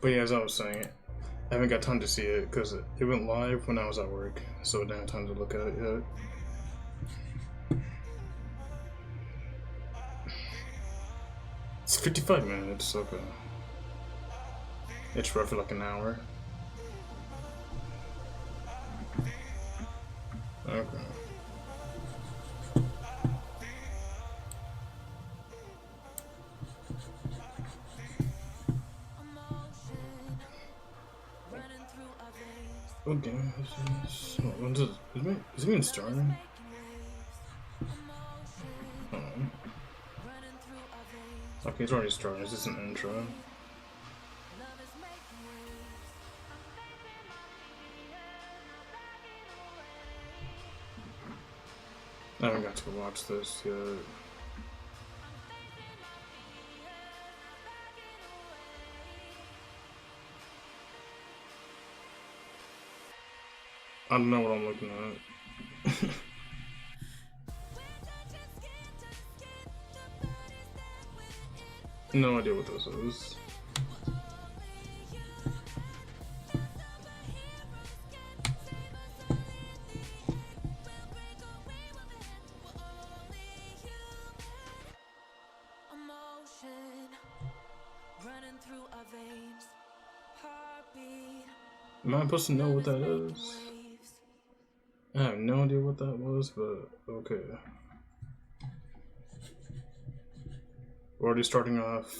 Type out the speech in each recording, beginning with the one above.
But yeah, as I was saying, I haven't got time to see it because it went live when I was at work, so I didn't have time to look at it yet. It's 55 minutes, okay. It's roughly like an hour. Okay. What game is this? When's it? Is it even starting? Okay, it's already started. Is this an intro? I haven't got to watch this yet. I don't know what I'm looking at. No idea what this is. Am I supposed to know what that is? I have no idea what that was, but okay. We're already starting off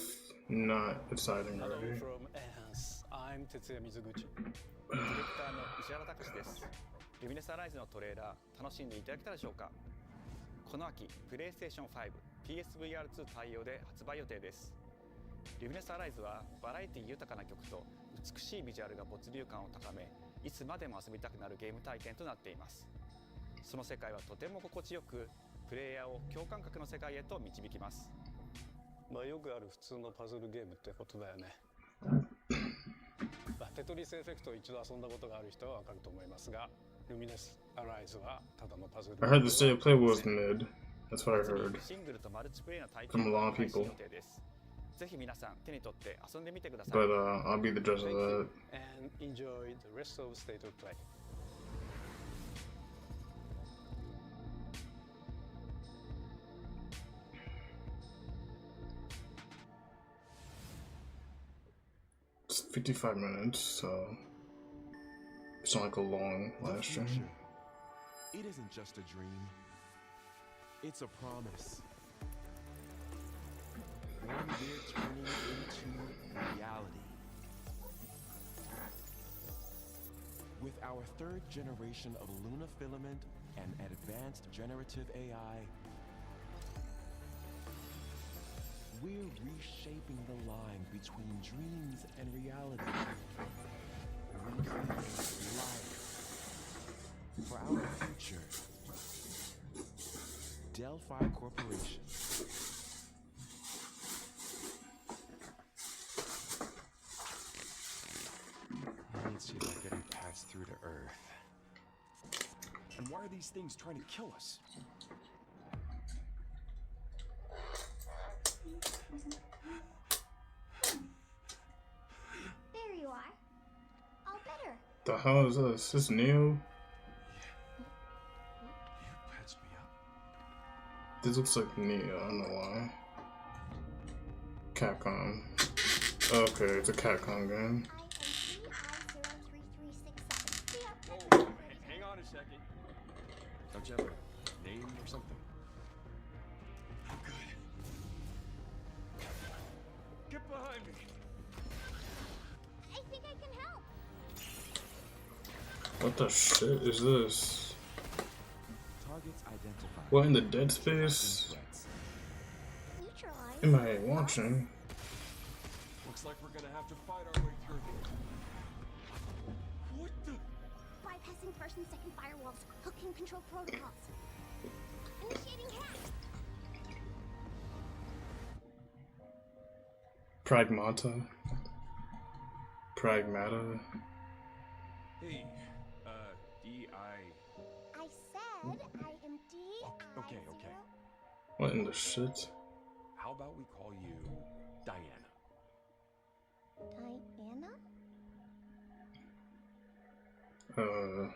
not exciting already. I'm Tetsuya Mizuguchi. ディレクターの石原隆です。ルミネスアライズのトレーラー楽しんでいただけたでしょうか。この秋、PlayStation 5、PSVR2 対応で発売予定です。ルミネスアライズはバラエティ豊かな曲と美しいビジュアルが没入感を高め、いつまでも遊びたくなるゲーム体験となっています。その世界はとても心地よく、プレイヤーを共感覚の世界へと導きます。まあよくある普通のパズルゲームってことだよね。テトリスエフェクトを一度遊んだことがある人はわかると思いますが、ルミネスアライズはただのパズル。I heard the state of play was mid. That's what I heard from a lot of people. ぜひ皆さん手に取って遊んでみてください。But I'll be the judge of that. And enjoy the rest of state of play. It's 55 minutes, so it's not like a long live stream. It isn't just a dream. It's a promise. One we're turning into reality. With our third generation of Luna filament and advanced generative AI, we're reshaping the line between dreams and reality. Recreating life for our future. Delphi Corporation. I need to see about getting passed through to Earth. And why are these things trying to kill us? There you are. All better. The hell is this? Is this new? You patched me up. This looks like Neo, I don't know why. Capcom. Okay, it's a Capcom game. Oh, hang on a second. Don't you have a name or something? I'm good. Get behind me. I think I can help. What the shit is this? Targets identified. What in the dead space am I watching? Looks like we're gonna have to fight our way through. What the? Bypassing first and second firewalls. Hooking control protocols. Initiating hack. Pragmata. Pragmata. Hey, D.I. I said I am D.I. Okay. What in the shit? How about we call you Diana? Diana? Uh,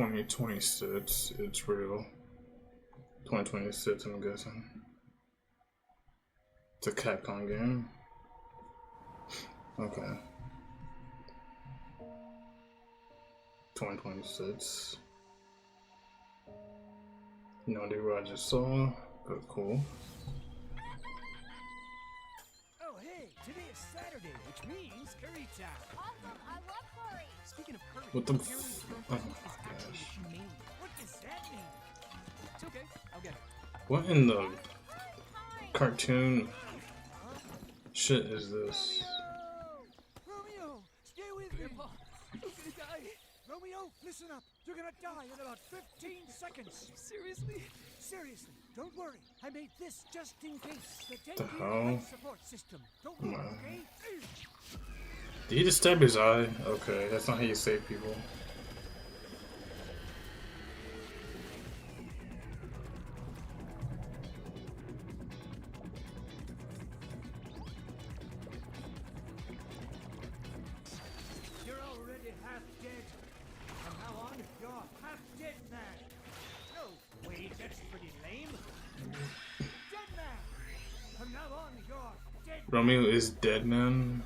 2026. It's real. 2026. I'm guessing. It's a Capcom game. Okay. 2026. No idea what I just saw, but cool. Oh, hey, today is Saturday, which means curry time. Awesome, I love curry. Speaking of curry, What the apparently f- your oh girlfriend my is actually gosh. a female. What does that mean? It's okay, I'll get it. What in the Time. cartoon shit is this? Romeo, stay with me. Grandpa, I'm gonna die. Romeo, listen up. You're gonna die in about 15 seconds. Seriously? Seriously, don't worry. I made this just in case. The 10-year hell? life support system. Don't worry, Wow. okay? Did he just stab his eye? Okay, that's not how you save people. You're already half dead. From now on, you're half dead man. No, wait, that's pretty lame. Dead man. From now on, you're dead. Romeo is dead, man.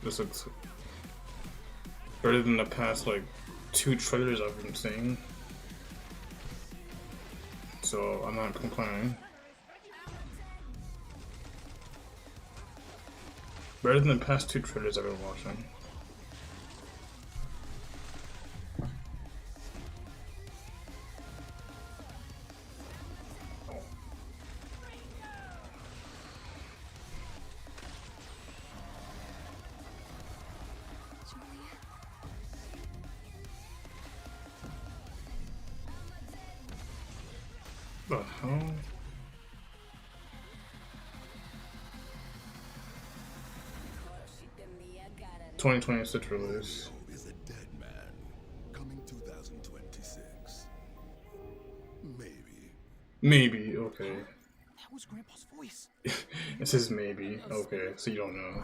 This looks better than the past like 2 trailers I've been seeing. So I'm not complaining. Better than the past 2 trailers I've been watching. The hell? ...2026 release. Is a dead man. Coming 2026. Maybe. Maybe, okay. That was Grandpa's voice. It says maybe, okay, so you don't know.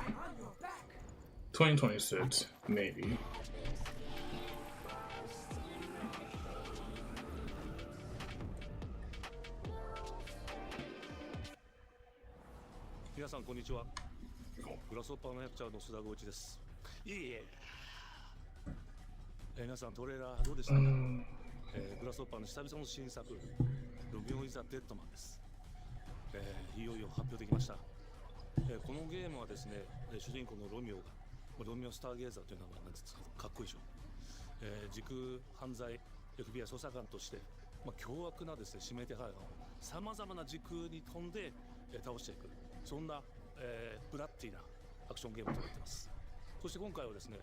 2026, maybe.皆さんこんにちは。グラスホッパーの役者の須田剛一です。いえいえ。皆さんトレーラーどうでしたか？グラスホッパーの久々の新作ロミオ・イザ・デッドマンです。いよいよ発表できました。このゲームはですね、主人公のロミオがロミオ・スターゲーザーという名前なんですがかっこいいでしょ。時空犯罪 FBI 捜査官として、凶悪なですね指名手配犯をさまざまな時空に飛んで、倒していくそんな、ブラッディなアクションゲームとなっています。そして今回はですね、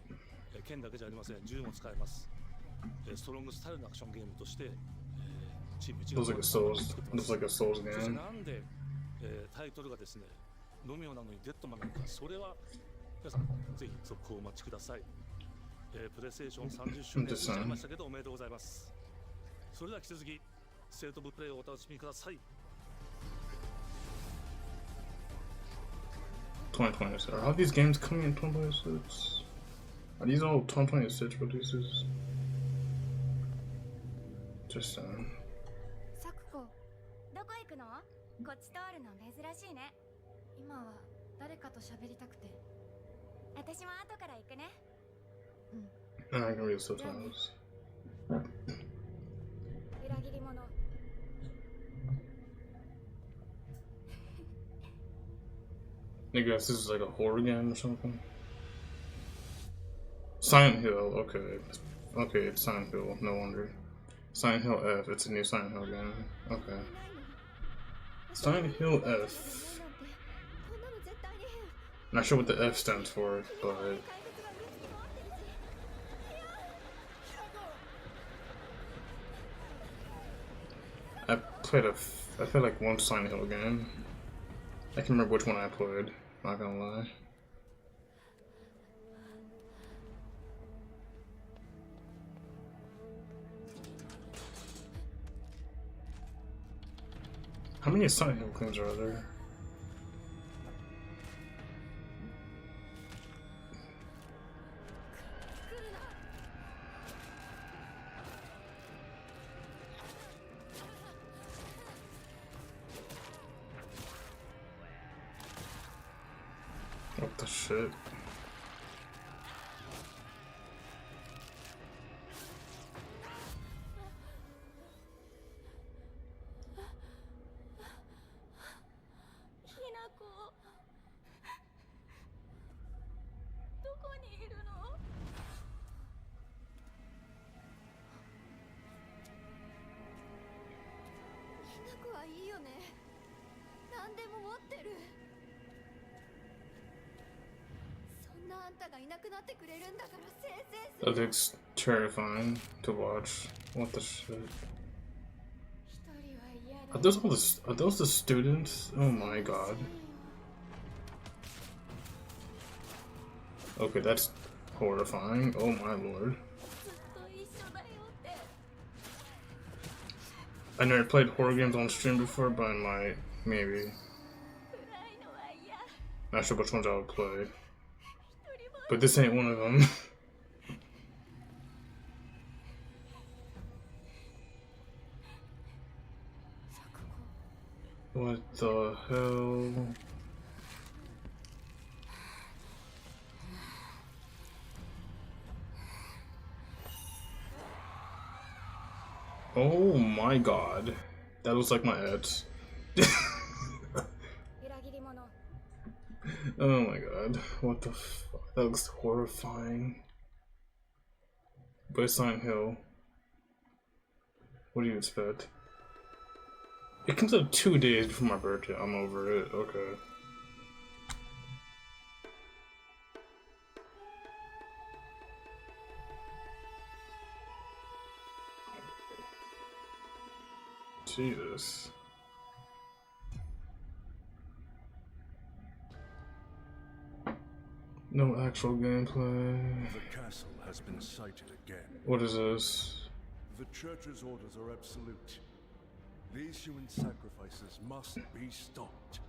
剣だけじゃありません、銃も使えます。ストロングスタイルのアクションゲームとして、チーム一丸 Looks like a Souls そして game. なんで、タイトルがですね、ロミオなのにデッドマンなのか、それは皆さんぜひ続報をお待ちください。プレイステーション30周年になりましたけどおめでとうございます。それでは引き続きステートオブプレイをお楽しみください。...2026. Are all these games coming in 2026? Are these all 2026 releases? Just saying. サクコ、どこ行くの？こっち通るの珍しいね。今は誰かと喋りたくて。私も後から行くね。And I can read subtitles. 裏切り者。I guess this is like a horror game or something. Silent Hill, okay. Okay, it's Silent Hill, no wonder. Silent Hill F, it's a new Silent Hill game. Okay. Silent Hill F. Not sure what the F stands for, but... I played like one Silent Hill game. I can't remember which one I played, not gonna lie. How many Silent Hill games are there? What the shit? That looks terrifying to watch. What the shit? Are those the students? Oh my god. Okay, that's horrifying. Oh my lord. I never played horror games on stream before, but I might. Maybe. Not sure which ones I would play. But this ain't one of them. What the hell? Oh my god. That looks like my ex. Oh my god. What the fuck? That looks horrifying. But it's Silent Hill. What do you expect? It comes out 2 days before my birthday. I'm over it. Okay. Jesus. No actual gameplay. The castle has been sighted again. What is this? The church's orders are absolute. These human sacrifices must be stopped.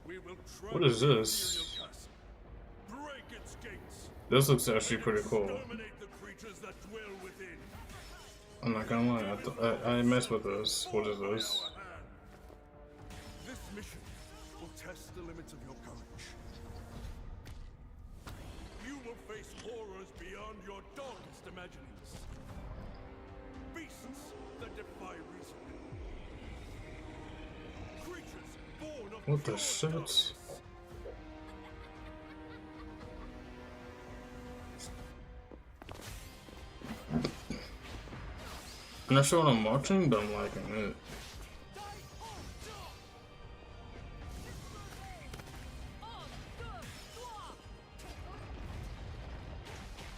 We will try. What is this? Break its gates. This looks actually pretty cool. Exterminate the creatures that dwell within. I'm not gonna lie, I mess with this. What is this? This mission will test the limits of your courage. You will face horrors beyond your darkest imaginings. Beasts that defy reason. Creatures born of What the pure shit? darkness. I'm not sure what I'm watching, but I'm liking it.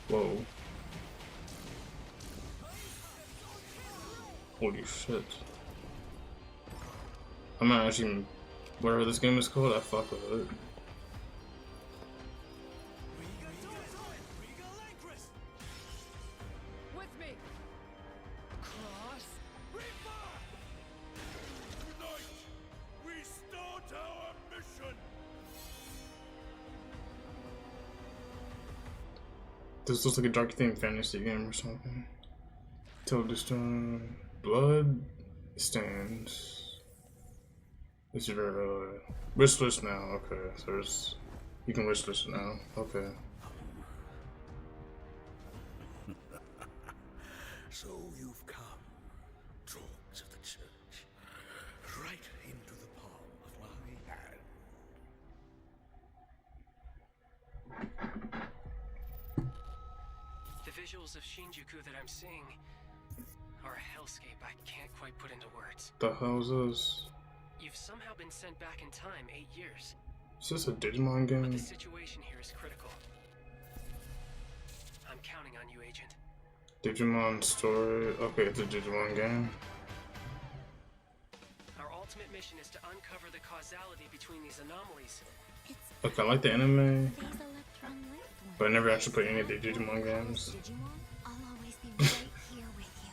Whoa. Holy shit. I'm not actually, whatever this game is called, I fuck with it. This looks like a dark themed fantasy game or something. Stone, Blood Stands. This is your wish list now. Okay, so there's, you can wish list it now. Okay. So you've come, dogs of the church, right into the palm of my hand. The visuals of Shinjuku that I'm seeing are a hellscape I can't quite put into words. The hell is this? You've somehow been sent back in time 8 years. Is this a Digimon But game? the situation here is critical. I'm counting on you, Agent. Digimon story? Okay, it's a Digimon game. Our ultimate mission is to uncover the causality between these anomalies. Okay, I like the anime, but I never actually played any of the Digimon games.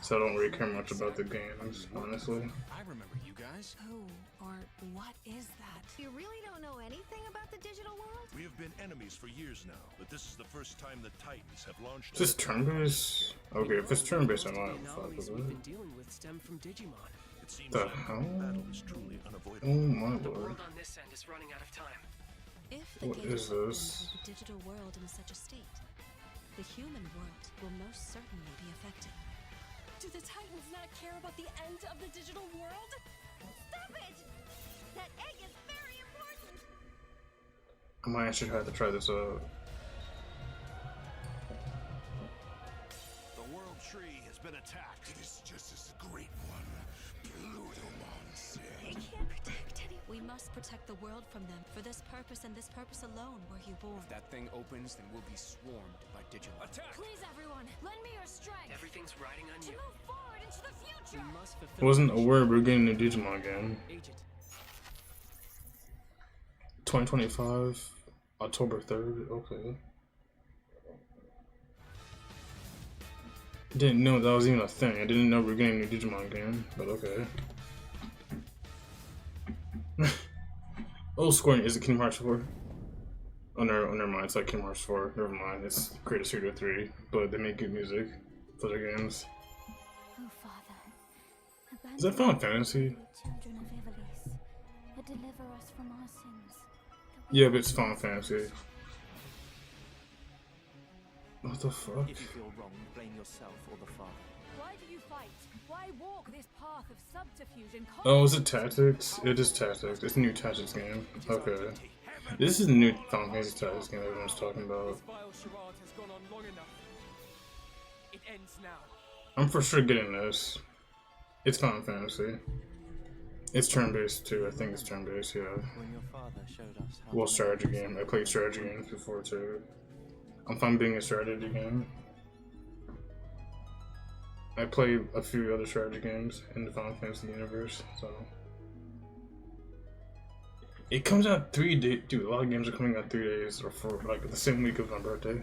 So I don't really care much about the games, honestly. I remember you guys. Who or what is that? You really don't know anything about the digital world? We have been enemies for years now, but this is the first time the Titans have launched. Is this turn-based? Okay, if it's turn-based, I might The fuck anomalies with we've it. been dealing with stem from Digimon. It seems The like hell? battle is truly Oh unavoidable. my The lord. world on this end is running out of time. If the What gate is is open this? for the digital world in such a state, the human world will most certainly be affected. Do the Titans not care about the end of the digital world? Stop it! That egg is very important! I might actually have to try this out. The world tree has been attacked. It is just as great one. They can't protect anyone. We must protect the world from them. For this purpose and this purpose alone were you born. If that thing opens, then we'll be swarmed by digital. Attack! Please, everyone, lend me your strength Everything's riding on to you. move forward into the future. We must fulfill Wasn't the mission. aware we're getting a Digimon game. Agent. 2025, October 3rd. Okay. Didn't know that was even a thing. I didn't know we were getting a new Digimon game, but okay. Oh, Square is it Kingdom Hearts 4? Oh, never mind. It's like Kingdom Hearts 4. Never mind. It's Greatest Hero 3, but they make good music for their games. Oh, Father. Is that Final Fantasy? Children of Ivalice, but deliver us from our sins. Yeah, but it's Final Fantasy. What the fuck? If you feel wrong, blame yourself or the father. Why do you fight? Why walk this path of subterfuge and Oh, is it Tactics? It is Tactics. It's a new Tactics game. Okay. This is the new Final Fantasy Tactics game everyone's talking about. This vile charade has gone on long enough. It ends now. I'm for sure getting this. It's Final Fantasy. It's turn-based too. I think it's turn-based, yeah. When your father showed us how Well, to strategy game. I played strategy games before too. I'm fine being a strategy game. I play a few other strategy games in the Final Fantasy universe, so. It comes out 3 days. Dude, a lot of games are coming out 3 days or 4, like the same week of my birthday.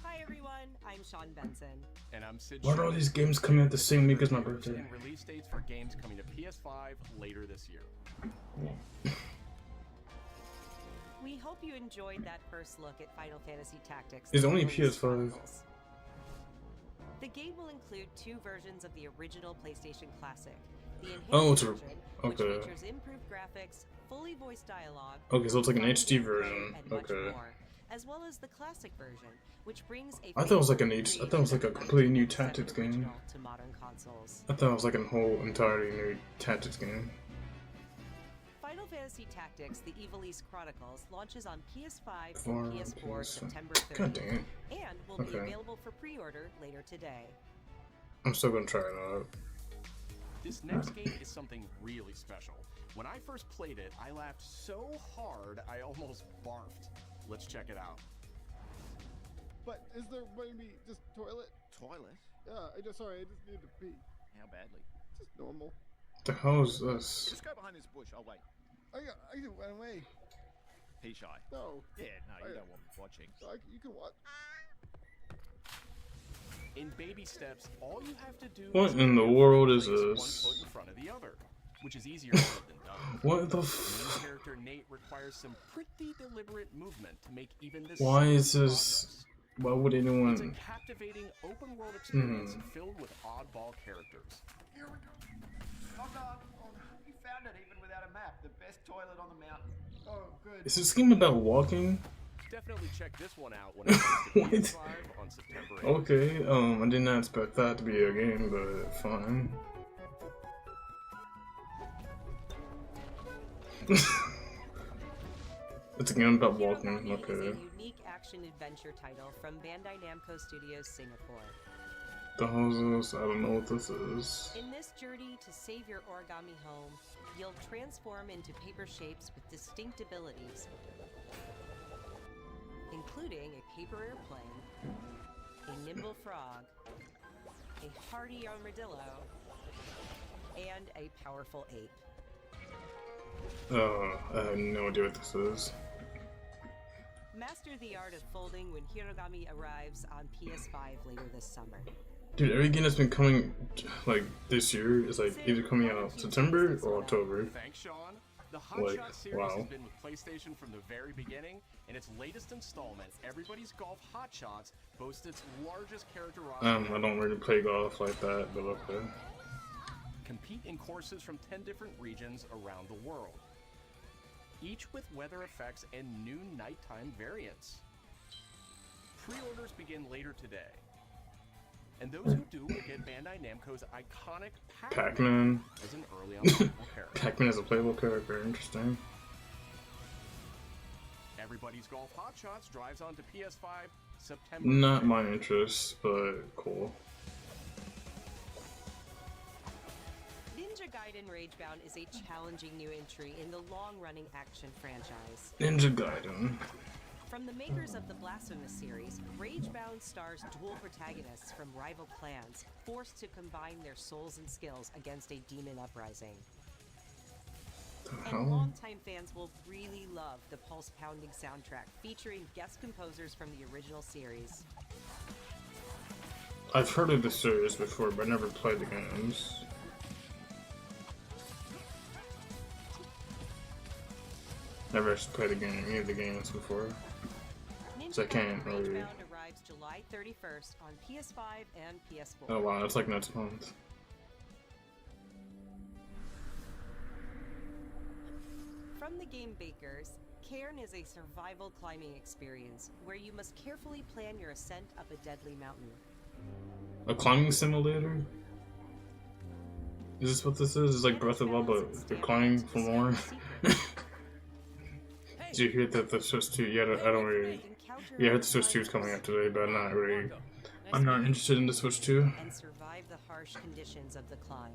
Hi everyone, I'm Sean Benson. And I'm Sid. Why are all these games coming out the same week as my birthday? And release dates for games coming to PS5 later this year. We hope you enjoyed that first look at Final Fantasy Tactics. It's only The Ivalice PS5. Chronicles. The game will include 2 versions of the original PlayStation Classic. The enhanced Oh, it's a version, which okay. features improved graphics, fully voiced dialogue, Okay, so it's like an fun HD gameplay, version. and much Okay. more, as well as the classic version, which brings a I thought it was like an faithful I thought it was like a completely new Tactics game. original to modern consoles. I thought it was like a whole entirely new Tactics game. Final Fantasy Tactics: The Ivalice Chronicles launches on PS5 For and PS4 PS5. September God 30th, dang it. and will be Okay. available for pre-order later today. I'm still gonna try it out. This next game is something really special. When I first played it, I laughed so hard I almost barfed. Let's check it out. But is there maybe just toilet? Toilet? Yeah, I just sorry, I just need to pee. How badly? Just normal. The hell is this? Just go behind this bush. I'll wait. I can run away. Pee shy. No. Yeah, no, you don't want me watching. You can watch. In baby steps, all you have to do What is in the world is place this? 1 foot in front of the other, which is easier said than done. What the Main f- character Nate requires some pretty deliberate movement to make even this Why is simple this? Why would It's a anyone? captivating open world experience filled with oddball characters. Here we go. Oh no, you found it even without a map. The best toilet on the mountain. Oh, good. Is this game about walking? Definitely check this one out when it comes to PS5 on September 8th. Okay, I did not expect that to be a game, but fine. It's a game about walking. Hirogami is Okay. a unique action-adventure title from Bandai Namco Studios Singapore. The hell is this? I don't know what this is. In this journey to save your origami home, you'll transform into paper shapes with distinct abilities, including a paper airplane, a nimble frog, a hardy armadillo, and a powerful ape. I have no idea what this is. Master the art of folding when Hirogami arrives on PS5 later this summer. Dude, every game that's been coming like this year is like either coming out September or October. Thanks, Sean. The Like, Hot Shot series wow. has been with PlayStation from the very beginning, and its latest installment, Everybody's Golf Hot Shots, boasts its largest character roster. I don't really play golf like that, but okay. Compete in courses from 10 different regions around the world. each with weather effects and new nighttime variants. Pre-orders begin later today. And those who do will get Bandai Namco's iconic Pac-Man as an early unlockable character. Pac-Man is a playable character, interesting. Everybody's Golf Hotshots drives onto PS5 September. Not my interest, but cool. Ninja Gaiden Ragebound is a challenging new entry in the long-running action franchise. Ninja Gaiden. From the makers of the Blasphemous series, Ragebound stars dual protagonists from rival clans, forced to combine their souls and skills against a demon uprising. And longtime fans will really love the pulse-pounding soundtrack, featuring guest composers from the original series. I've heard of the series before, but I never played the games. Never actually played any of the games before. So I can't really... Ragebound arrives July 31st on PS5 and PS4. Oh wow, that's like next month. From the game bakers, Cairn is a survival climbing experience where you must carefully plan your ascent up a deadly mountain. A climbing simulator? Is this what this is? It's like Breath of the Wild, but you're climbing for more? Did you hear that the Switch 2? Yeah, I don't really... Yeah, I heard the Switch 2 is coming out today, but I'm not interested in the Switch 2. And survive the harsh conditions of the climb.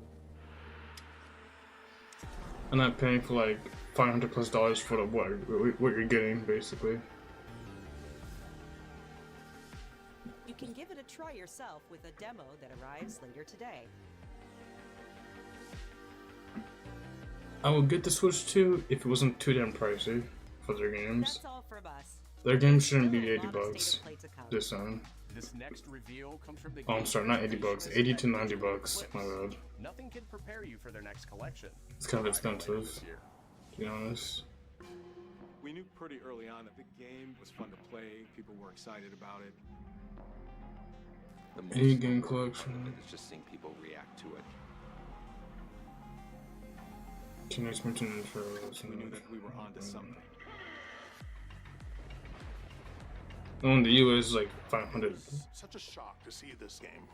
I'm not paying for like $500+ for the, what you're getting, basically. You can give it a try yourself with a demo that arrives later today. I would get the Switch 2 if it wasn't too damn pricey for their games. That's all from us. Their games shouldn't be $80 this time. This next reveal comes from the Oh, I'm sorry, not $80, 80 to $90. My bad. Nothing can prepare you for their next collection. It's kind of expensive, to be honest. We knew pretty early on that the game was fun to play. People were excited about it. The Any most game collection. is just seeing people react to it. Teenage Mutant Ninja Turtles. We knew that we were onto something. Oh, in the US is like $500 Such a shock to see this game.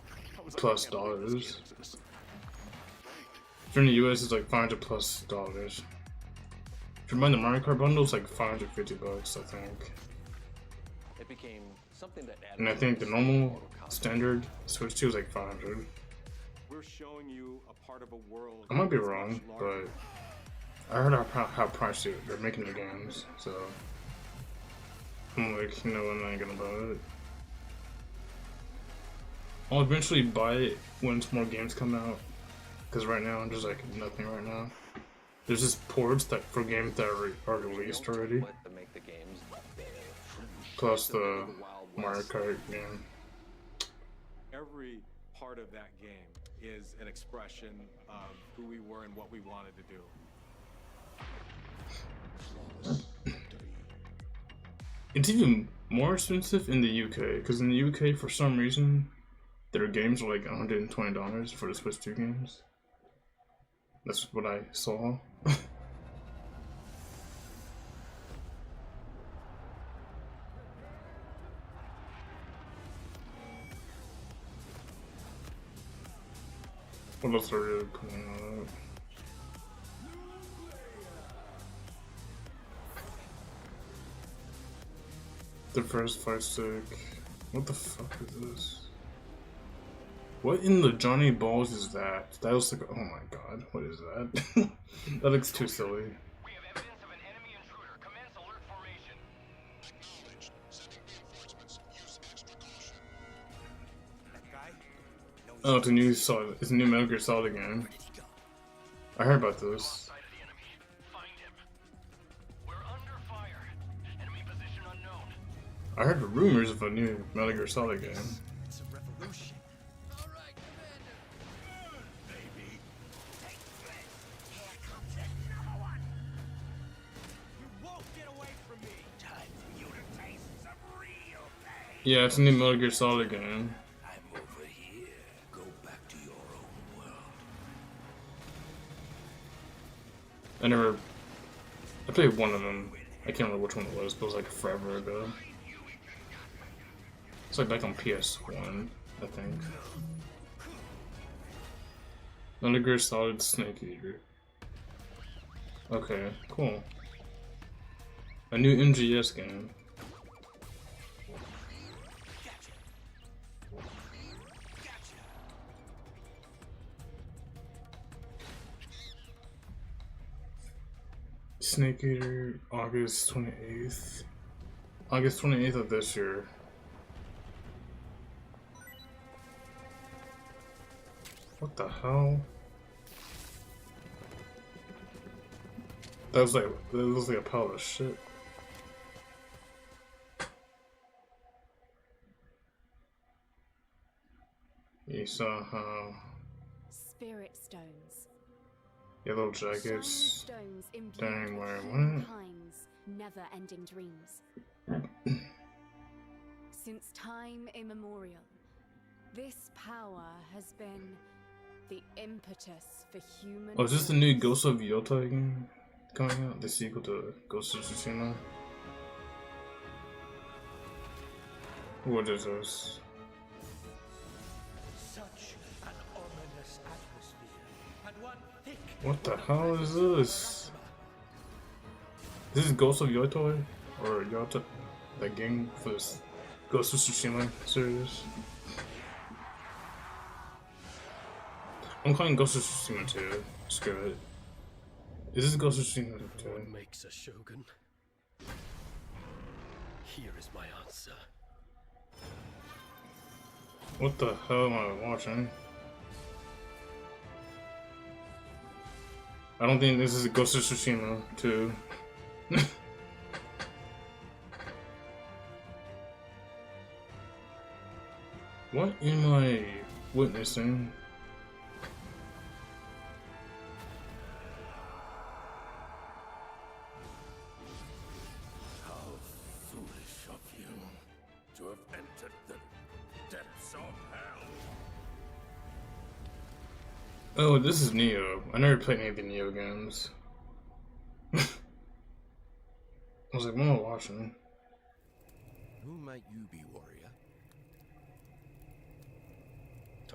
plus dollars. If you're in the US, it's like $500+ dollars. If you're buying the Mario Kart bundle, it's like $550, I think. It became something that added. And I think the normal standard Switch 2 is like $500. We're showing you a part of a world. I might be wrong, but I heard how pricey they're making the games, so I'm like, you know, I'm not gonna buy it. I'll eventually buy it once more games come out, because right now I'm just like nothing right now. There's just ports that for games that are released already, plus the Mario Kart game. Every part of that game is an expression of who we were and what we wanted to do. It's even more expensive in the UK, because in the UK, for some reason, their games are like $120 for the Switch 2 games. That's what I saw. What else are really putting out? The first fight stick. What the fuck is this? What in the Johnny Balls is that? That looks like, oh my god, what is that? That looks too silly. Oh, it's a new Solid. It's a new Metal Gear Solid game. I heard about this. I heard rumors of a new Metal Gear Solid game. It's a revolution. Yeah, it's a new Metal Gear Solid game. I'm over here. Go back to your own world. I never I played one of them. I can't remember which one it was, but it was like forever ago. It's like back on PS1, I think. Underground Solid Snake Eater. Okay, cool. A new MGS game. Snake Eater, August 28th. August 28th of this year. What the hell? That was like a pile of shit. You saw how Spirit stones. yellow jackets. Stones Dang, imbued with where humankind's never-ending dreams. Since time immemorial, this power has been the impetus for human. Oh, is this the new Ghost of Yota game coming out? The sequel to Ghost of Tsushima? What is this? Such an ominous atmosphere, and one thick. What the hell is this? This is Ghost of Yota? Or Yota? The game for this Ghost of Tsushima series? I'm calling Ghost of Tsushima 2. Screw it. Is this Ghost of Tsushima 2? What makes a shogun? Here is my answer. What the hell am I watching? I don't think this is Ghost of Tsushima 2. What am I witnessing? How foolish of you to have entered the depths of hell. Oh, this is Neo. I never played any of the Neo games. I was like, what am I watching? Who might you be, warrior?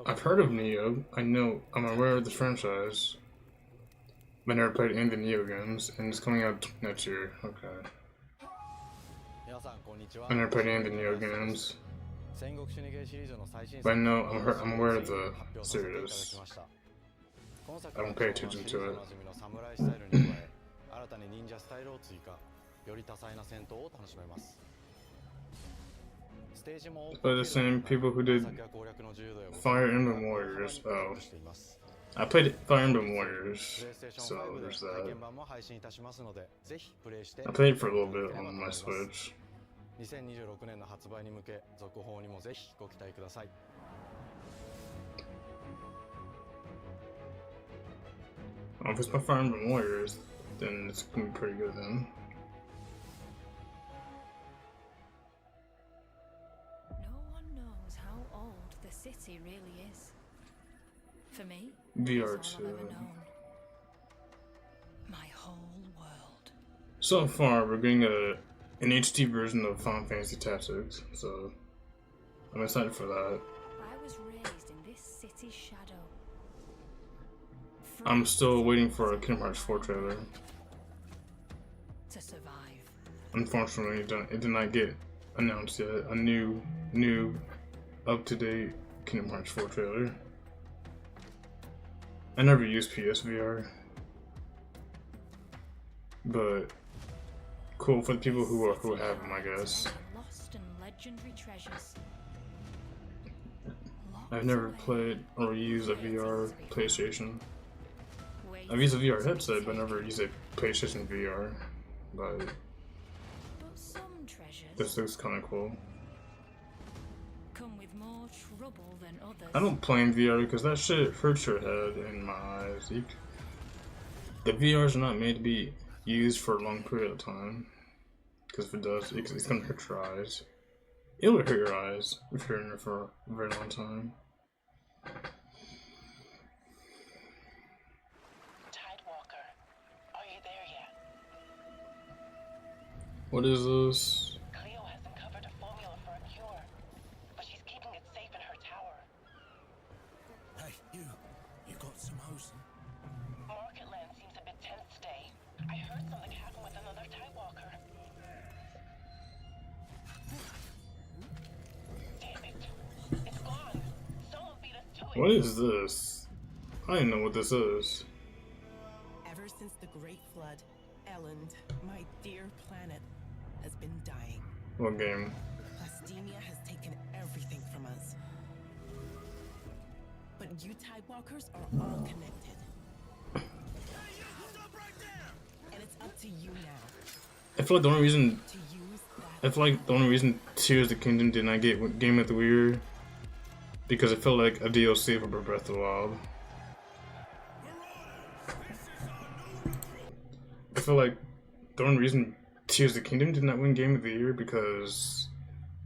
I've heard of Neo. I'm aware of the franchise. But I never played any of the Neo games, and it's coming out next year. Okay. I never played any of the Neo games. But I know, I'm aware of the series. I don't pay attention to it. By the same people who did Fire Emblem Warriors. Oh. I played Fire Emblem Warriors, so there's that. I played it for a little bit on my Switch. 2026年の発売に向け続報にもぜひご期待ください。 If it's by Fire Emblem Warriors, then it's gonna be pretty good then. No one knows how old the city really is. For me, VR it's all I've 2. ever known. My whole world. So far, we're getting an HD version of Final Fantasy Tactics, so I'm excited for that. I was raised in this city's shadow. I'm still waiting for a Kingdom Hearts 4 trailer. To survive. Unfortunately, it did not get announced yet. A new, up-to-date Kingdom Hearts 4 trailer. I never used PSVR, but cool for the people who have them, I guess. Lost and legendary treasures. I've never played or used a VR PlayStation. I've used a VR headset, but never used a PlayStation VR. But this looks kind of cool. Come with more trouble than others. I don't play in VR because that shit hurts your head and my eyes. The VRs are not made to be used for a long period of time. Because if it does, it's gonna hurt your eyes. It will hurt your eyes if you're in there for a very long time. What is this? Cleo has uncovered a formula for a cure, but she's keeping it safe in her tower. Hey, you got some hosen? Marketland seems a bit tense today. I heard something happen with another Tidewalker. Damn it. It's gone. Someone beat us to it. What is this? I don't know what this is. Ever since the Great Flood, Elland, my dear planet, has been dying. What game? Plastemia has taken everything from us. But you Tidewalkers are all connected. And it's up to you now. I feel like the only reason Tears of the Kingdom did not get Game of the Year because it felt like a DLC for Breath of the Wild. I feel like the only reason Tears of the Kingdom did not win Game of the Year because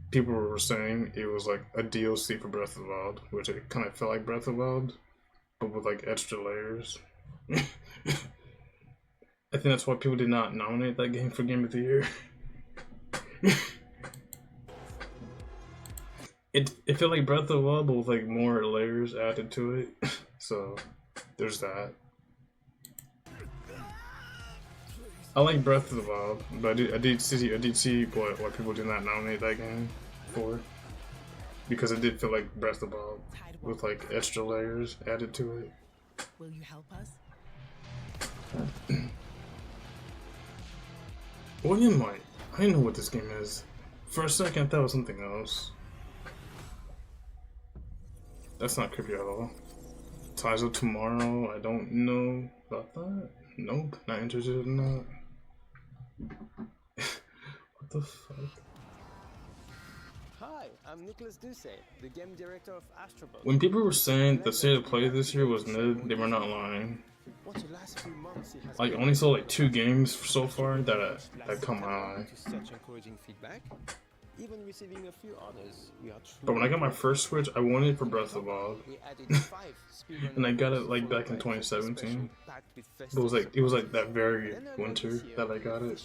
people were saying it was like a DLC for Breath of the Wild, which it kind of felt like Breath of the Wild, but with like extra layers. I think that's why people did not nominate that game for Game of the Year. It felt like Breath of the Wild, but with like more layers added to it. So there's that. I like Breath of the Wild, but I did see why people did not nominate that game for, because it did feel like Breath of the Wild with like extra layers added to it. Will you help us? What am I? I didn't know what this game is. For a second, I thought it was something else. That's not creepy at all. Ties of Tomorrow, I don't know about that. Nope, not interested in that. What the fuck? Hi, I'm Nicholas Duce, the game director of Astrobot. When people were saying the state of play this year was mid, they were not lying. Like, I only saw like 2 games so far that caught my eye. Such encouraging feedback. Even receiving a few others, we are But when I got my first Switch, I wanted it for Breath of the Wild. And I got it like back in 2017. It was like that very winter that I got it.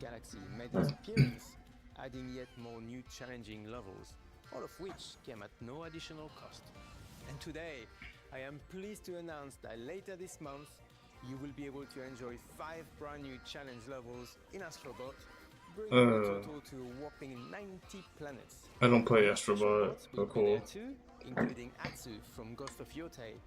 Galaxy made its appearance, adding yet more new challenging levels, all of which came at no additional cost. And today, I am pleased to announce that later this month, you will be able to enjoy 5 brand new challenge levels in Astrobot, bringing the total to a whopping 90 planets. I don't play Astrobot, so cool. Too, including Atsu from Ghost of Yotei,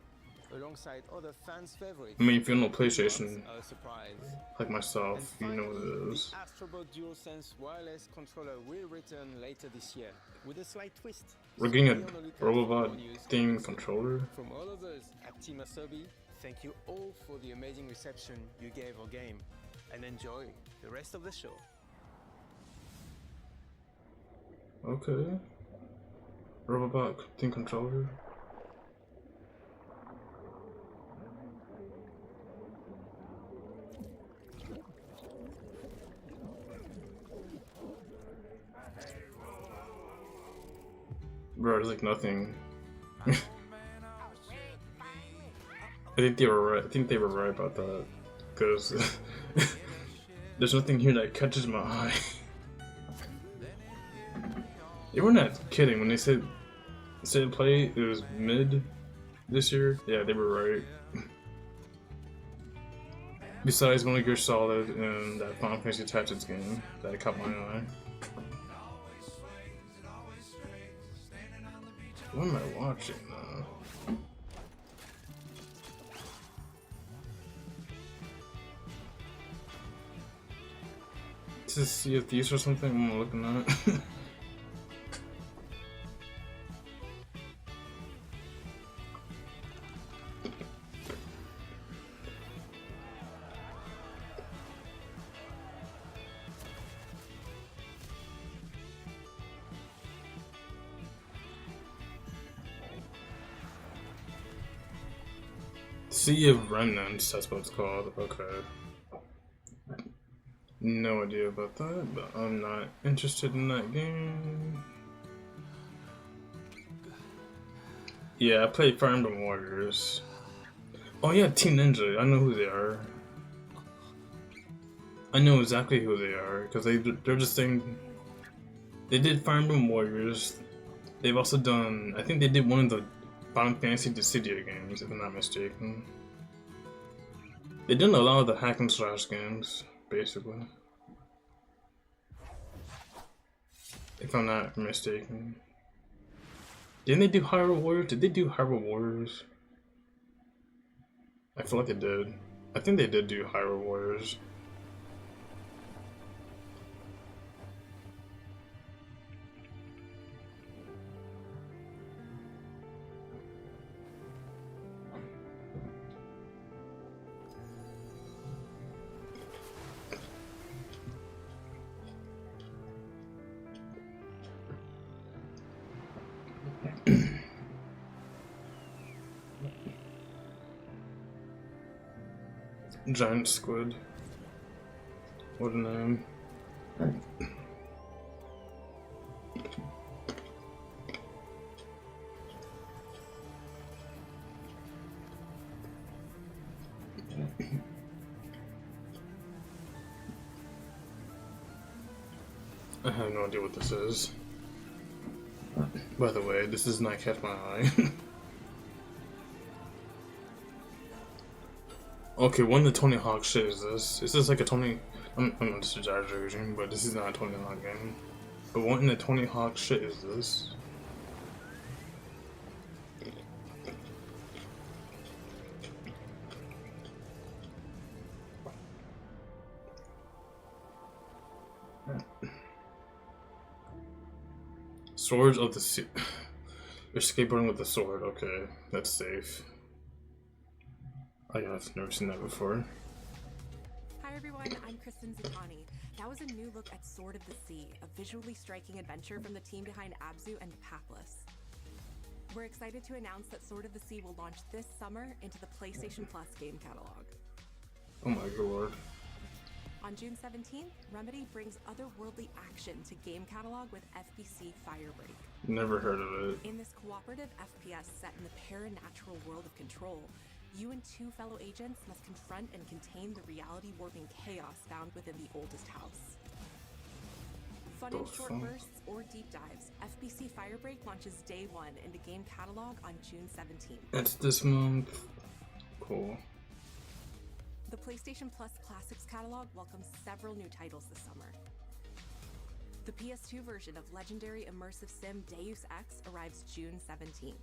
alongside other fans' favorites. I mean, if you know PlayStation, a surprise. like myself, you know what it is. The Astrobot DualSense wireless controller will return later this year, with a slight twist. We're getting a Robobot themed controller. From all of us at Team Asobi, thank you all for the amazing reception you gave our game, and enjoy the rest of the show. Okay. Robobot themed controller. Bro, there's like nothing. I think they were right. I think they were right about that, because there's nothing here that catches my eye. They were not kidding when they said play it was mid this year. Yeah, they were right. Besides Metal Gear Solid and that Final Fantasy Tactics game that caught my eye. What am I watching now? Is this Sea of Thieves or something I'm looking at? Sea of Remnants, that's what it's called. Okay. No idea about that, but I'm not interested in that game. Yeah, I played Fire Emblem Warriors. Oh yeah, Team Ninja, I know who they are. I know exactly who they are because they're the same. They did Fire Emblem Warriors. They've also done. I think they did one of the Final Fantasy Dissidia games, if I'm not mistaken. They've done a lot of the hack and slash games, basically. If I'm not mistaken. Didn't they do Hyrule Warriors? Did they do Hyrule Warriors? I feel like they did. I think they did do Hyrule Warriors. Giant squid. What a name. I have no idea what this is. By the way, this does not catch my eye. Okay, when the Tony Hawk shit is this? Is this like a Tony... I'm not just exaggerating, but this is not a Tony Hawk game. But what in the Tony Hawk shit is this? Swords of the Sea. You're skateboarding with a sword, okay. That's safe. I've never seen that before. Hi everyone, I'm Kristen Zucchani. That was a new look at Sword of the Sea, a visually striking adventure from the team behind Abzu and Papless. We're excited to announce that Sword of the Sea will launch this summer into the PlayStation Plus game catalog. Oh my god. On June 17th, Remedy brings otherworldly action to game catalog with FBC Firebreak. Never heard of it. In this cooperative FPS set in the paranatural world of Control, you and two fellow agents must confront and contain the reality-warping chaos found within the oldest house. Fun in short bursts or deep dives, FBC Firebreak launches day one into game catalog on June 17th. That's this month. Cool. The PlayStation Plus Classics catalog welcomes several new titles this summer. The PS2 version of legendary immersive sim Deus Ex arrives June 17th.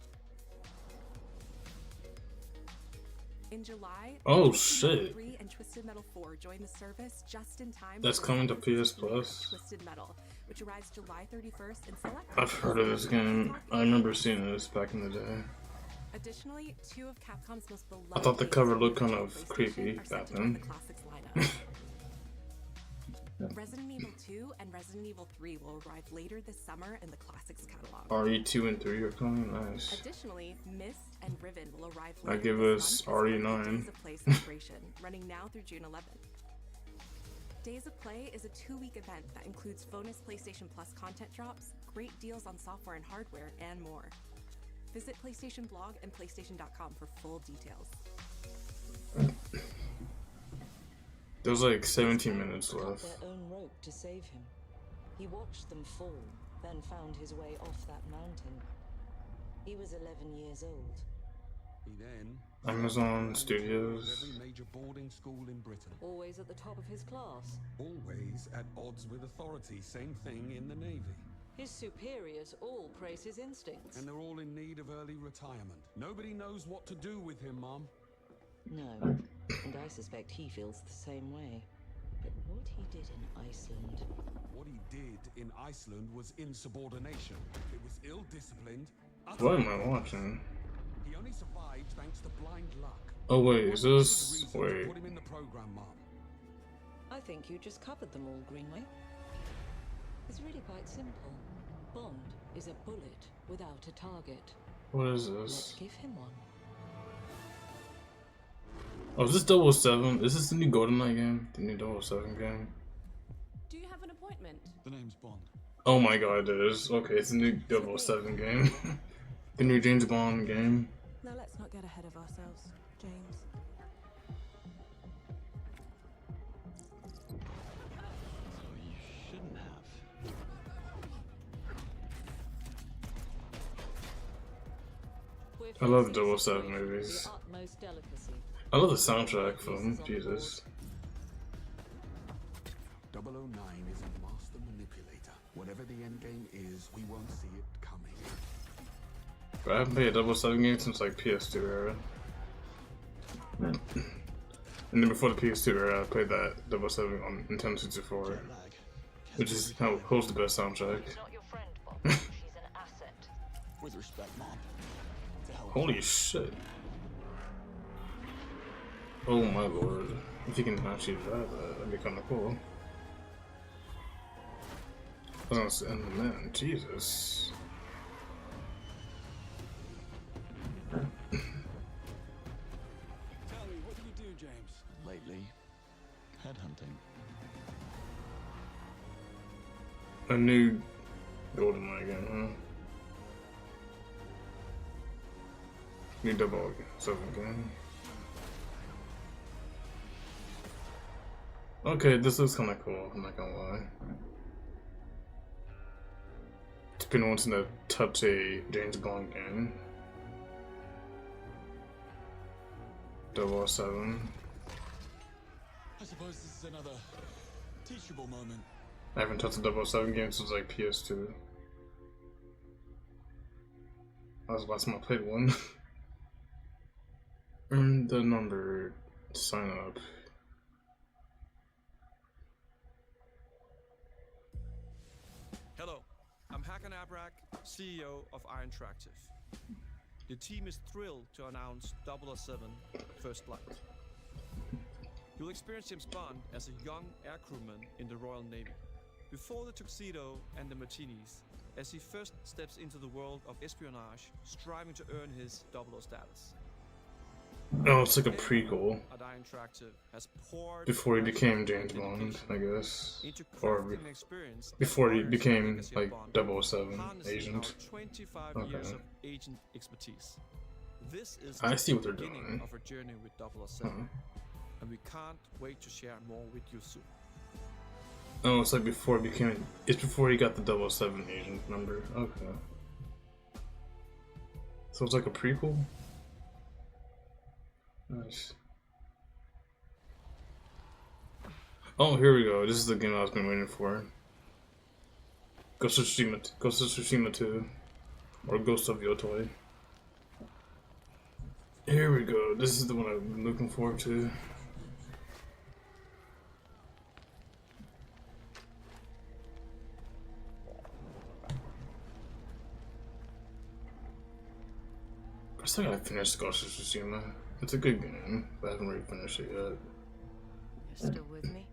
In July, oh shit! 3 and Twisted Metal 4 join the service just in time. That's coming to PS Plus. Twisted Metal, which arrives July 31st in select. I've heard of this game. I remember seeing this back in the day. Additionally, two of Capcom's most beloved. I thought the cover looked kind of creepy back then. Resident Evil 2 and Resident Evil 3 will arrive later this summer in the Classics catalog. RE2 and 3 are coming, nice. Additionally, Myst and Riven will arrive I later give this us month RE9. Days of Play celebration, running now through June 11th. Days of Play is a 2-week event that includes bonus PlayStation Plus content drops, great deals on software and hardware, and more. Visit PlayStation blog and PlayStation.com for full details. There's like 17 minutes left. Their own rope to save him. He watched them fall, then found his way off that mountain. He was 11 years old. He then Amazon Studios. every major boarding school in Britain. Always at the top of his class. Always at odds with authority. Same thing in the Navy. His superiors all praise his instincts. And they're all in need of early retirement. Nobody knows what to do with him, Mom. No, and I suspect he feels the same way. But what he did in Iceland... What he did in Iceland was insubordination. It was ill-disciplined. What am I watching? He only survived thanks to blind luck. Oh wait, is this... wait. Put him in the program, Mom. I think you just covered them all, Greenway. It's really quite simple. Bond is a bullet without a target. What is Let's this? give him one. Oh, is this 007? Is this the new GoldenEye game? The new 007 game? Do you have an appointment? The name's Bond. Oh my god, it is. Okay, it's a new 007 game. The new James Bond game. Now let's not get ahead of ourselves, James. I love the 007 movies. Utmost delicacy. I love the soundtrack for them. Jesus. 009 is a master manipulator. Whatever the end game is, we won't see it coming. But I haven't played a 007 game since like PS2 era. And then before the PS2 era, I played that 007 on Nintendo 64, which is how holds the best soundtrack. With respect, Mom. Holy shit. Oh my lord. If you can actually drive that, that'd be kinda cool. I was gonna say, man, Jesus. Tell me, what do you do, James? Lately, headhunting. A new GoldenEye game, huh? New 007 game. Okay, this looks kinda cool, I'm not gonna lie. It's been wanting to touch a James Bond game. 007. I suppose this is another teachable moment. I haven't touched a 007 game since like PS2. That was the last time I played one. Earn the number. Sign up. Hello, I'm Hakan Abrak, CEO of Iron Interactive. The team is thrilled to announce 007 First Flight. You'll experience James Bond as a young air crewman in the Royal Navy. Before the tuxedo and the martinis, as he first steps into the world of espionage, striving to earn his 00 status. Oh, it's like a prequel. At Iron Interactive has poured Before he became James Bond, I guess. Or before he became like 007 agent. 25 Okay. years of agent expertise. This is I the see what they're beginning doing. of our journey with 007, and we can't wait to share more with you soon. Oh, it's like before he became. It's before he got the 007 agent number. Okay. So it's like a prequel? Nice. Oh, here we go. This is the game I've been waiting for. Ghost of Tsushima 2. Or Ghost of Yotoi. Here we go. This is the one I've been looking forward to. I still gotta finish Ghost of Tsushima. It's a good game, but I haven't really finished it yet. You're still with me?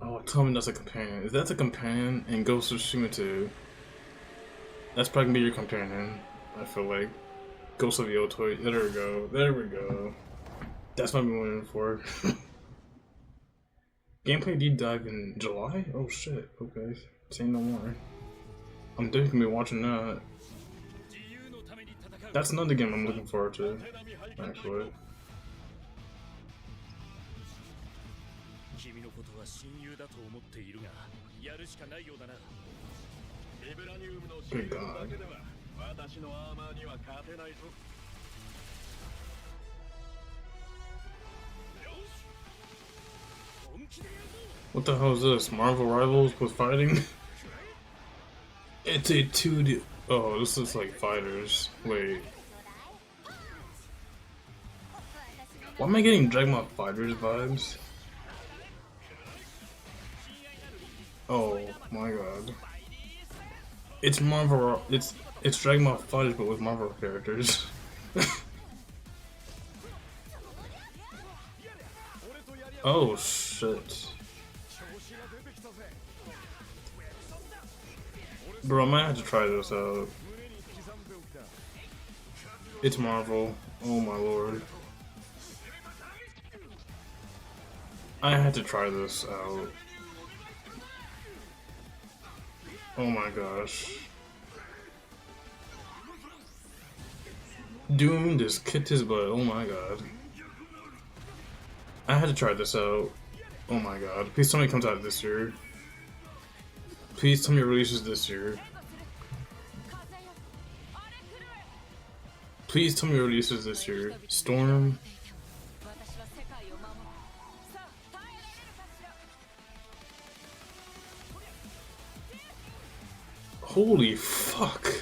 Oh, tell me that's a companion. If that's a companion in Ghost of Tsushima 2, that's probably gonna be your companion. I feel like. Ghost of Yotoi. There we go. There we go. That's what I've been waiting for. Gameplay deep dive in July? Oh shit. Okay. Say no more. I'm definitely gonna be watching that. That's another game I'm looking forward to. Actually. 君のことは親友だと思っているが、やるしかないようだな。ビブラニウムの親友だけでは私のアーマーには勝てないぞ。What the hell is this? Marvel Rivals with fighting? It's a 2D. Oh, this is like fighters. Wait. Why am I getting Dragon Ball Fighters vibes? Oh my god. It's Marvel. It's Dragon Ball Fighters, but with Marvel characters. Oh shit. Bro, I might have to try this out. It's Marvel. Oh my lord. I had to try this out. Oh my gosh. Doom just kicked his butt. Oh my god. I had to try this out. Oh my god. Please tell me it comes out this year. Please tell me it releases this year. Please tell me it releases this year. Storm. Holy fuck.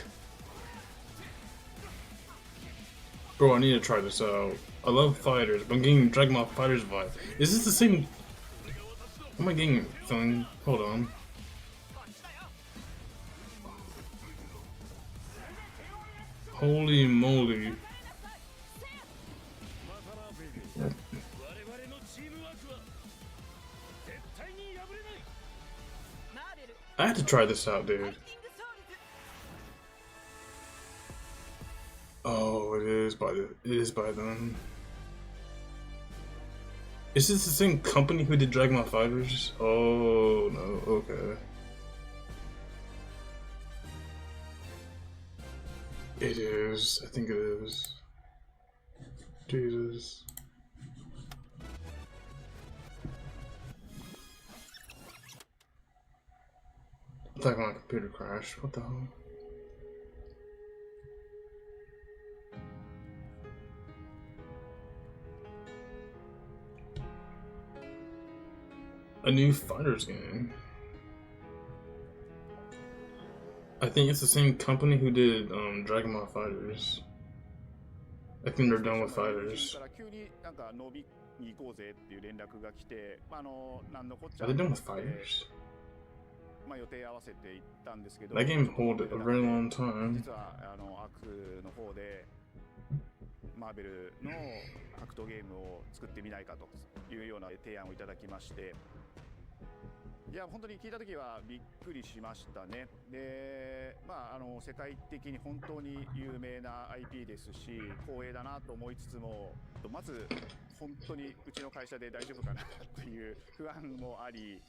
Bro, I need to try this out. I love fighters, but I'm getting Dragon Ball Fighters vibe. Is this the same? Am I getting feeling? Hold on. Holy moly. I had to try this out, dude. Oh, it is by them. Is this the same company who did Dragon Ball Fighters? Oh no, okay. It is. I think it is. Jesus. I thought my computer crashed. What the hell? A new fighters game. I think it's the same company who did Dragon Ball Fighters. I think they're done with fighters. Are they done with fighters? That game hold a very long time. マーベルの格闘ゲームを作ってみないかというような提案をいただきまして、いや本当に聞いた時はびっくりしましたね。で、世界的に本当に有名な IP ですし、光栄だなと思いつつも、まず本当にうちの会社で大丈夫かなという不安もあり。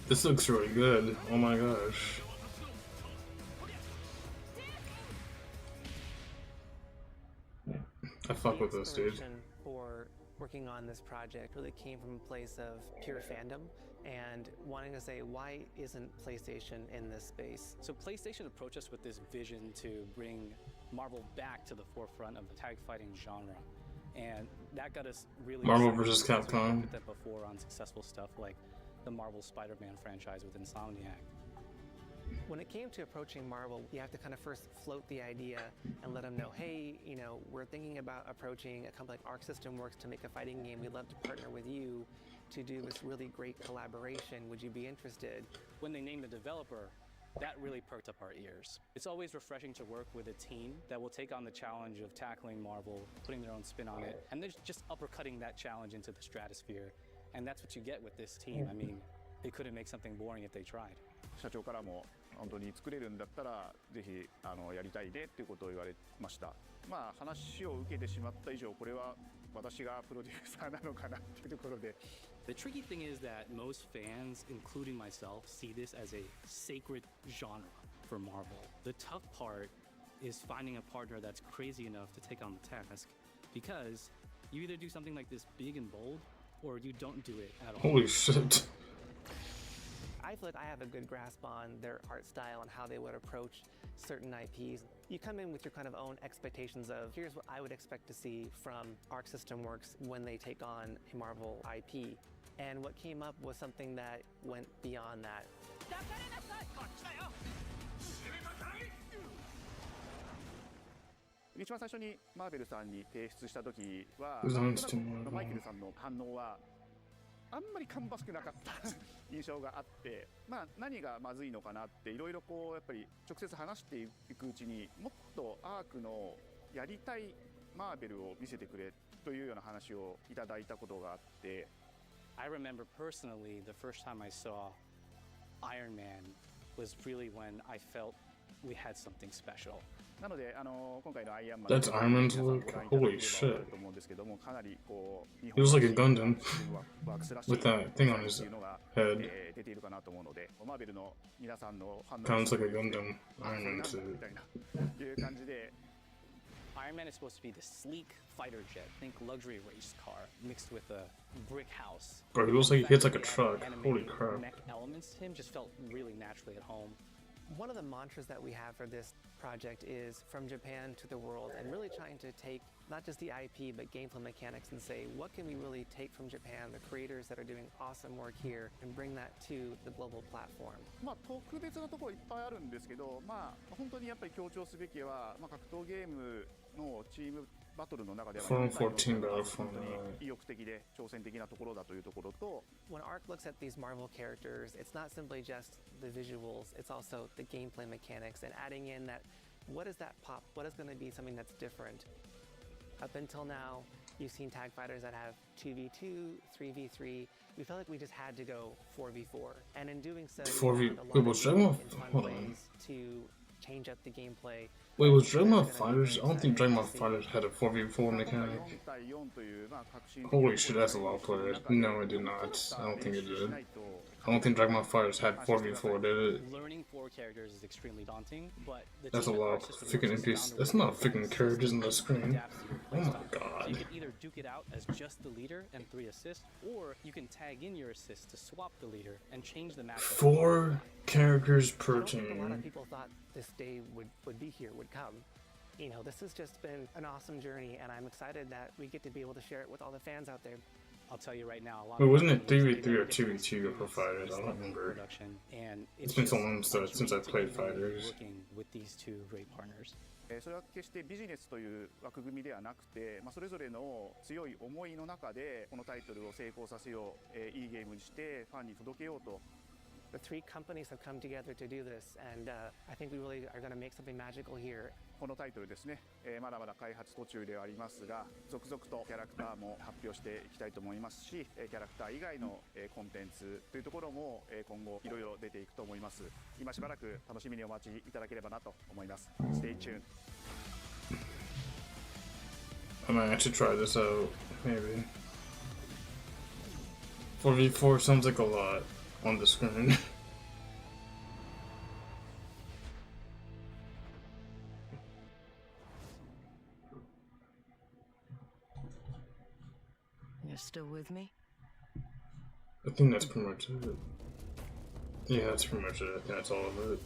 This looks really good. Oh my gosh. I fuck with this, dude. For working on this project really came from a place of pure fandom and wanting to say, why isn't PlayStation in this space? So PlayStation approached us with this vision to bring Marvel back to the forefront of the tag fighting genre. And that got us really Marvel vs. Capcom. With that before on successful stuff like the Marvel Spider-Man franchise with Insomniac. When it came to approaching Marvel, you have to kind of first float the idea and let them know, hey, you know, we're thinking about approaching a company like Arc System Works to make a fighting game. We'd love to partner with you to do this really great collaboration. Would you be interested? When they named the developer, that really perked up our ears. It's always refreshing to work with a team that will take on the challenge of tackling Marvel, putting their own spin on it, and they're just uppercutting that challenge into the stratosphere. And that's what you get with this team. I mean, they couldn't make something boring if they tried. 社長からも本当に作れるんだったらぜひやりたいねっていうことを言われました。まあ話を受けてしまった以上これは私がプロデューサーなのかなっていうところで。The tricky thing is that most fans, including myself, see this as a sacred genre for Marvel. The tough part is finding a partner that's crazy enough to take on the task, because you either do something like this big and bold, or you don't do it at all. Holy shit. I feel like I have a good grasp on their art style and how they would approach certain IPs. You come in with your kind of own expectations of, here's what I would expect to see from Arc System Works when they take on a Marvel IP. And what came up was something that went beyond that. 一番最初にマーベルさんに提出した時は、マイケルさんの反応はあんまり芳しくなかった印象があって、まあ何がまずいのかなっていろいろこうやっぱり直接話していくうちにもっとアークのやりたいマーベルを見せてくれというような話をいただいたことがあって。I remember personally the first time I saw Iron Man was really when I felt we had something special. なので今回のアイアンマン That's Iron Man's look? Holy shit. He was like a Gundam with that thing on his head. Sounds like a Gundam Iron Man suit. Iron Man is supposed to be the sleek fighter jet. Think luxury race car mixed with a brick house. Bro, he looks like he hits like a truck. Holy crap. Mech elements to him just felt really naturally at home. One of the mantras that we have for this project is from Japan to the world, and really trying to take not just the IP but gameplay mechanics and say, what can we really take from Japan, the creators that are doing awesome work here, and bring that to the global platform. 特別なところいっぱいあるんですけど、本当にやっぱり強調すべきは、格闘ゲームのチームバトルの中では本当に意欲的で挑戦的なところだというところと、 When Ark looks at these Marvel characters, it's not simply just the visuals, it's also the gameplay mechanics and adding in that what is that pop, what is going to be something that's different. Up until now, you've seen tag fighters that have 2v2, 3v3. We felt like we just had to go 4v4, and in doing so, we found a lot of fun ways to change up the gameplay. Wait, was Dragon Ball Fighters? I don't think Dragon Ball Fighters had a 4v4 mechanic. Holy shit, that's a lot of players. No, it did not. I don't think it did. I don't think Dragon Ball Fighters had 4v4, did it? Learning 4 characters is extremely daunting, but that's a lot of freaking NPCs. That's not freaking characters on the screen. Oh my god. You can either duke it out as just the leader and 3 assists, or you can tag in your assists to swap the leader and change the matchup. 4 characters per A lot of team. people thought this day would be here, would come. You know, this has just been an awesome journey, and I'm excited that we get to be able to share it with all the fans out there. I'll tell you right now, a lot Wait, of wasn't it 3v3 or 2v2 for fighters? I don't remember. And It's been so long since I played fighters. Working with these 2 great partners. それは決してビジネスという枠組みではなくて、それぞれの強い思いの中でこのタイトルを成功させよう、いいゲームにしてファンに届けようと。The 3 companies have come together to do this, and I think we really are going to make something magical here. このタイトルですね、まだまだ開発途中ではありますが、続々とキャラクターも発表していきたいと思いますし、キャラクター以外のコンテンツというところも今後いろいろ出ていくと思います。今しばらく楽しみにお待ちいただければなと思います。Stay tuned. I might actually try this out, maybe. 4v4 sounds like a lot on the screen. You're still with me? I think that's pretty much it. Yeah, that's pretty much it. I think that's all of it.